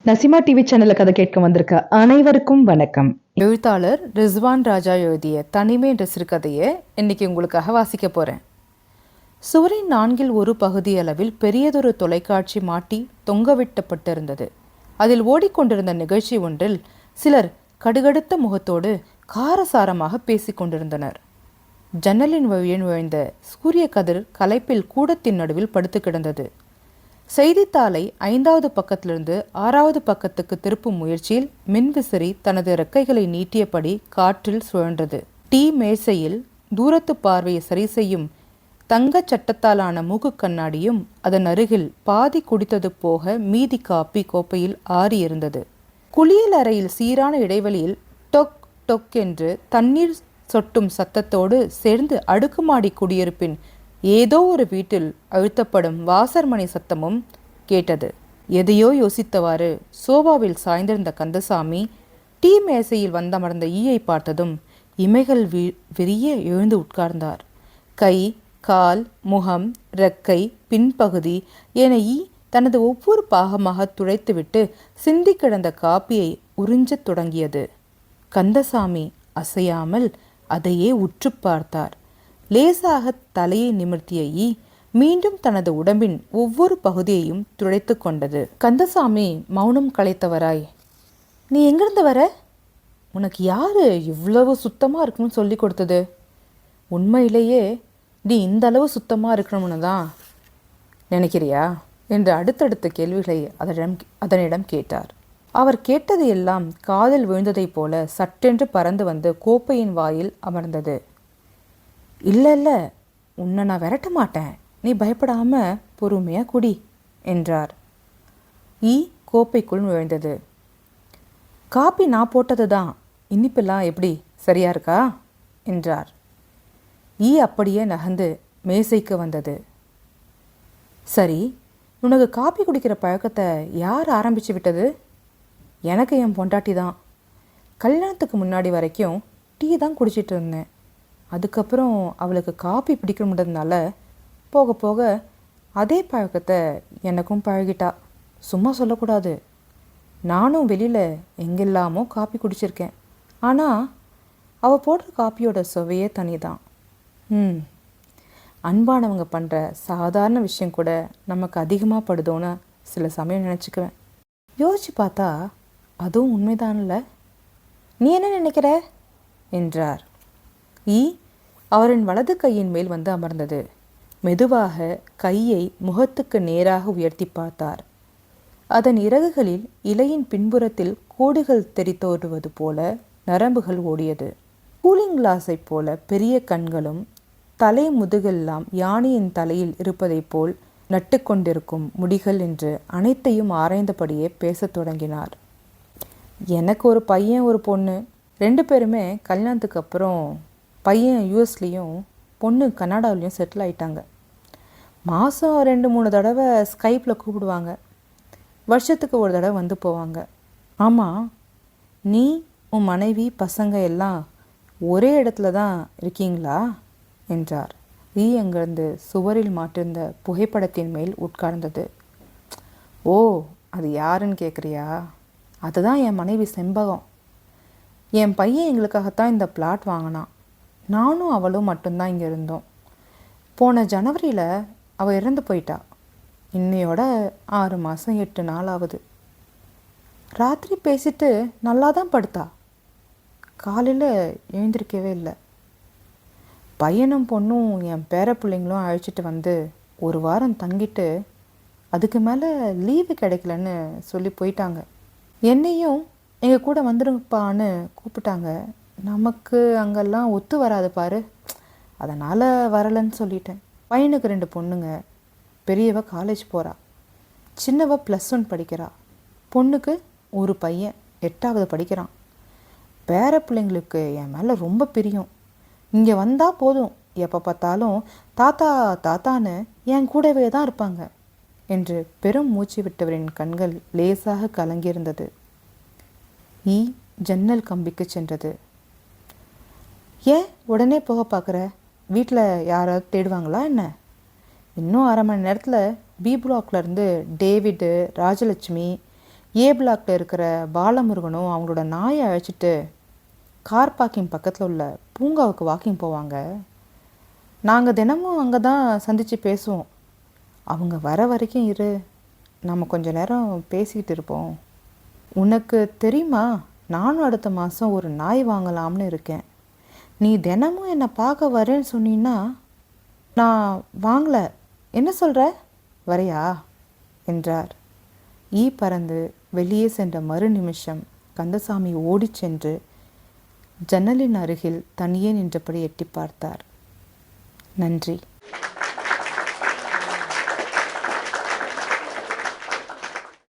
Nasima TV சேனல்ல கதை கேட்க வந்திருக்க அனைவருக்கும் வணக்கம். எழுத்தாளர் ரிஸ்வான் ராஜா எழுதிய தனிமை என்ற சிறுகதையை இன்னைக்கு உங்களுக்காக வாசிக்க போறேன். சுவரின் 4/1 பகுதி அளவில் பெரியதொரு தொலைக்காட்சி மாட்டி தொங்கவிட்டப்பட்டிருந்தது. அதில் ஓடிக்கொண்டிருந்த நிகழ்ச்சி ஒன்றில் சிலர் கடுகடுத்த முகத்தோடு காரசாரமாக பேசிக் கொண்டிருந்தனர். ஜன்னலின் வழியே நுழைந்த சூரிய கதிர் கலைப்பில் கூடத்தின் நடுவில் படுத்து கிடந்தது. செய்தித்தாளை 5வது பக்கத்திலிருந்து 6வது பக்கத்துக்கு திருப்பும் முயற்சியில் மின்விசிறி தனது இறக்கைகளை நீட்டியபடி காற்றில் சுழன்றது. டீ மேசையில் தூரத்து பார்வையை சரி செய்யும் தங்கச் சட்டத்தாலான மூக்கு கண்ணாடியும் அதன் அருகில் பாதி குடித்தது போக மீதி காப்பி கோப்பையில் ஆறியிருந்தது. குளியல் அறையில் சீரான இடைவெளியில் டொக் டொக் என்று தண்ணீர் சொட்டும் சத்தத்தோடு சேர்ந்து அடுக்குமாடி குடியிருப்பின் ஏதோ ஒரு வீட்டில் அழுத்தப்படும் வாசர்மணி சத்தமும் கேட்டது. எதையோ யோசித்தவாறு சோபாவில் சாய்ந்திருந்த கந்தசாமி டீ மேசையில் வந்தமர்ந்த ஈயை பார்த்ததும் இமைகள் விரிய எழுந்து உட்கார்ந்தார். கை, கால், முகம், ரெக்கை, பின்பகுதி என ஈ தனது ஒவ்வொரு பாகமாக துடைத்துவிட்டு சிந்தி கிடந்த காப்பியை உறிஞ்சத் தொடங்கியது. கந்தசாமி அசையாமல் அதையே உற்று பார்த்தார். லேசாக தலையை நிமிர்த்திய ஈ மீண்டும் தனது உடம்பின் ஒவ்வொரு பகுதியையும் துடைத்து கொண்டது. கந்தசாமி மௌனம் கலைத்தவராய், நீ எங்கிருந்து வர? உனக்கு யாரு இவ்வளவு சுத்தமாக இருக்கணும்னு சொல்லி கொடுத்தது? உண்மையிலேயே நீ இந்த அளவு சுத்தமாக இருக்கணும்னு தான் நினைக்கிறியா என்று அடுத்தடுத்த கேள்விகளை அதனிடம் கேட்டார். அவர் கேட்டது எல்லாம் காதில் விழுந்ததைப் போல சட்டென்று பறந்து வந்து கோப்பையின் வாயில் அமர்ந்தது. இல்லை, உன்னை நான் விரட்ட மாட்டேன், நீ பயப்படாம பொறுமையாக குடி என்றார். ஈ கோப்பைக்குள் நுழைந்தது. காப்பி நான் போட்டது தான், இனிப்பெல்லாம் எப்படி சரியா இருக்கா என்றார். ஈ அப்படியே நகர்ந்து மேசைக்கு வந்தது. சரி, உனக்கு காப்பி குடிக்கிற பழக்கத்தை யார் ஆரம்பித்து விட்டது? எனக்கு என் பொண்டாட்டி தான். கல்யாணத்துக்கு முன்னாடி வரைக்கும் டீ தான் குடிச்சிட்டு இருந்தேன். அதுக்கப்புறம் அவளுக்கு காப்பி பிடிக்க முடியாததுனால போக போக அதே பழக்கத்தை எனக்கும் பழகிட்டா. சும்மா சொல்லக்கூடாது, நானும் வெளியில் எங்கெல்லாமோ காப்பி குடிச்சிருக்கேன். ஆனால் அவள் போடுற காப்பியோட சுவையே தனி தான். அன்பானவங்க பண்ணுற சாதாரண விஷயம் கூட நமக்கு அதிகமாக படுதோன்னு சில சமயம் நினச்சிக்குவேன். யோசிச்சு பார்த்தா அதுவும் உண்மைதான்ல. நீ என்ன நினைக்கிற என்றார். ஈ அவரின் வலது கையின் மேல் வந்து அமர்ந்தது. மெதுவாக கையை முகத்துக்கு நேராக உயர்த்தி பார்த்தார். அதன் இறகுகளில் இலையின் பின்புறத்தில் கோடுகள் தெரித்தோடுவது போல நரம்புகள் ஓடியது. கூலிங் கிளாஸை போல பெரிய கண்களும் தலை முதுகெல்லாம் யானையின் தலையில் இருப்பதைப் போல் நட்டுக்கொண்டிருக்கும் முடிகள் என்று அனைத்தையும் ஆராய்ந்தபடியே பேசத் தொடங்கினார். எனக்கு ஒரு பையன் ஒரு பொண்ணு, 2 பேருமே கல்யாணத்துக்கு அப்புறம் பையன் யூஎஸ்லேயும் பொண்ணு கனடாவிலையும் செட்டில் ஆகிட்டாங்க. மாதம் 2-3 தடவை ஸ்கைப்பில் கூப்பிடுவாங்க. வருஷத்துக்கு ஒரு தடவை வந்து போவாங்க. ஆமாம், நீ உன் மனைவி பசங்க எல்லாம் ஒரே இடத்துல தான் இருக்கீங்களா என்றார். ஈ அங்கிருந்து சுவரில் மாட்டிருந்த புகைப்படத்தின் மேல் உட்கார்ந்தது. ஓ, அது யாருன்னு கேட்குறியா? அதுதான் என் மனைவி செம்பகம். என் பையன் எங்களுக்காகத்தான் இந்த பிளாட் வாங்கினான். நானும் அவளும் மட்டும்தான் இங்கே இருந்தோம். போன ஜனவரியில் அவள் இறந்து போயிட்டா. இன்னையோட 6 மாதம் 8 நாள் ஆகுது. ராத்திரி பேசிட்டு நல்லா தான் படுத்தா. காலையில் எழுந்திருக்கவே இல்லை. பையனும் பொண்ணும் என் பேர பிள்ளைங்களும் அழைச்சிட்டு வந்து 1 வாரம் தங்கிட்டு அதுக்கு மேலே லீவு கிடைக்கலன்னு சொல்லி போயிட்டாங்க. என்னையும் எங்கள் கூட வந்துருப்பான்னு கூப்பிட்டாங்க. நமக்கு அங்கெல்லாம் ஒத்து வராது பாரு, அதனால் வரலைன்னு சொல்லிட்டேன். பையனுக்கு 2 பொண்ணுங்க. பெரியவ காலேஜ் போகிறா, சின்னவ +1 படிக்கிறா. பொண்ணுக்கு ஒரு பையன் 8வது படிக்கிறான். பேர பிள்ளைங்களுக்கு என் மேலே ரொம்ப பிரியம். இங்கே வந்தால் போதும், எப்போ பார்த்தாலும் தாத்தா தாத்தான்னு என் கூடவே தான் இருப்பாங்க என்று பெரும் மூச்சு விட்டவரின் கண்கள் லேசாக கலங்கியிருந்தது. ஈ ஜன்னல் கம்பிக்கு சென்றது. ஏன் உடனே போக பார்க்குற? வீட்டில் யாராவது தேடுவாங்களா என்ன? இன்னும் 1/2 மணி நேரத்தில் பி பிளாக்லேருந்து டேவிடு, ராஜலட்சுமி, ஏ பிளாக்ல இருக்கிற பாலமுருகனும் அவங்களோட நாயை அழைச்சிட்டு கார் பார்க்கிங் பக்கத்தில் உள்ள பூங்காவுக்கு வாக்கிங் போவாங்க. நாங்கள் தினமும் அங்கே தான் சந்தித்து பேசுவோம். அவங்க வர வரைக்கும் இரு, நம்ம கொஞ்ச நேரம் பேசிக்கிட்டு இருப்போம். உனக்கு தெரியுமா, நானும் அடுத்த மாதம் ஒரு நாய் வாங்கலாம்னு இருக்கேன். நீ தினமும் என்னை பார்க்க வரேன்னு சொன்னீன்னா நான் வாங்கலை. என்ன சொல்கிற, வரையா என்றார். ஈ பறந்து வெளியே சென்ற மறு நிமிஷம் கந்தசாமி ஓடிச் சென்று ஜன்னலின் அருகில் தனியே நின்றபடி எட்டி பார்த்தார். நன்றி.